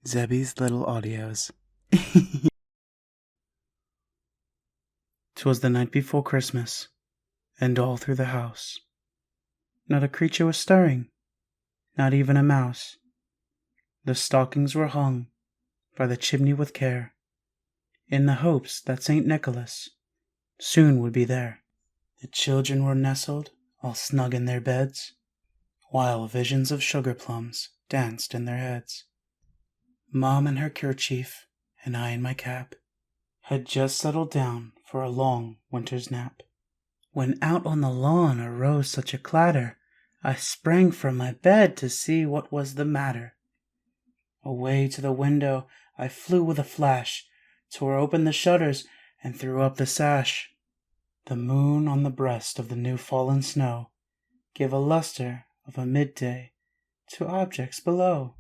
Zebby's little audios. 'Twas the night before Christmas, and all through the house not a creature was stirring, not even a mouse. The stockings were hung by the chimney with care, in the hopes that St. Nicholas soon would be there. The children were nestled all snug in their beds, while visions of sugar plums danced in their heads. Mom in her kerchief, and I in my cap, had just settled down for a long winter's nap, when out on the lawn arose such a clatter, I sprang from my bed to see what was the matter. Away to the window I flew with a flash, tore open the shutters, and threw up the sash. The moon on the breast of the new-fallen snow gave a lustre of a midday to objects below,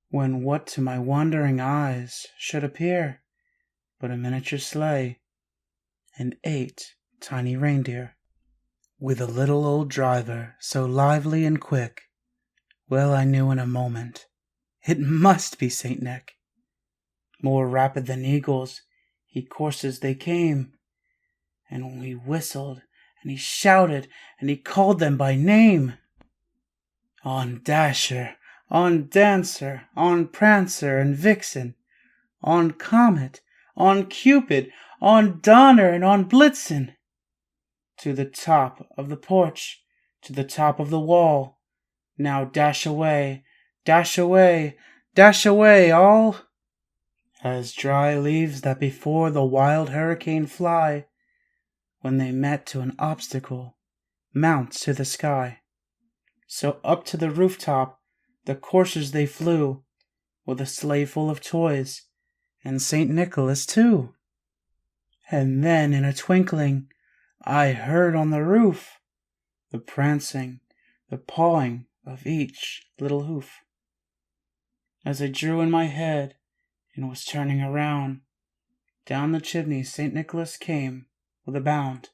when what to my wondering eyes should appear but a miniature sleigh and 8 tiny reindeer, with a little old driver so lively and quick. Well, I knew in a moment it must be St. Nick. More rapid than eagles he coursed as they came, and when he whistled and he shouted and he called them by name. On Dasher, on Dancer, on Prancer and Vixen, on Comet, on Cupid, on Donner and on Blitzen, to the top of the porch, to the top of the wall. Now dash away, dash away, dash away all, as dry leaves that before the wild hurricane fly, when they met to an obstacle, mount to the sky. So up to the rooftop the coursers they flew, with a sleigh full of toys, and St. Nicholas too. And then in a twinkling I heard on the roof the prancing, the pawing of each little hoof. As I drew in my head and was turning around, down the chimney St. Nicholas came with a bound.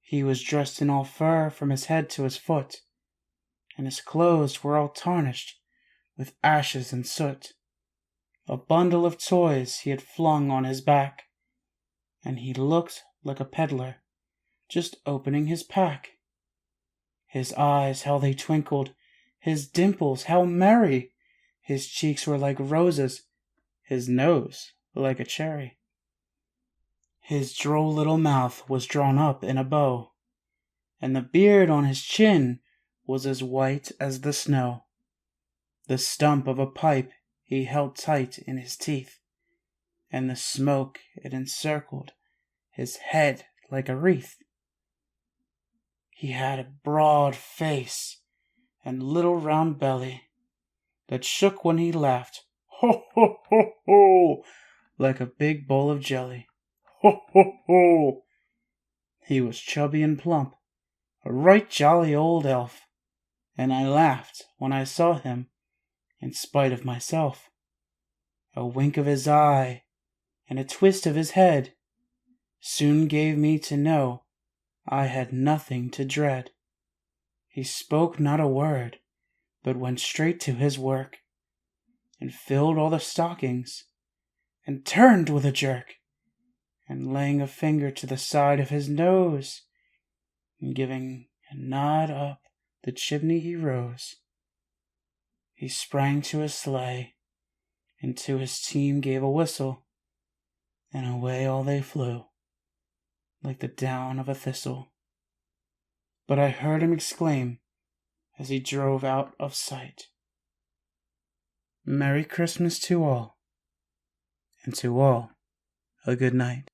He was dressed in all fur from his head to his foot, and his clothes were all tarnished with ashes and soot. A bundle of toys he had flung on his back, and he looked like a peddler just opening his pack. His eyes, how they twinkled, his dimples, how merry! His cheeks were like roses, his nose like a cherry. His droll little mouth was drawn up in a bow, and the beard on his chin was as white as the snow. The stump of a pipe he held tight in his teeth, and the smoke it encircled his head like a wreath. He had a broad face and little round belly that shook when he laughed, ho, ho, ho, ho, like a big bowl of jelly. Ho, ho, ho! He was chubby and plump, a right jolly old elf, and I laughed when I saw him, in spite of myself. A wink of his eye and a twist of his head soon gave me to know I had nothing to dread. He spoke not a word, but went straight to his work, and filled all the stockings, and turned with a jerk, and laying a finger to the side of his nose, and giving a nod up the chimney he rose. He sprang to his sleigh, and to his team gave a whistle, and away all they flew, like the down of a thistle. But I heard him exclaim, as he drove out of sight, Merry Christmas to all, and to all a good night.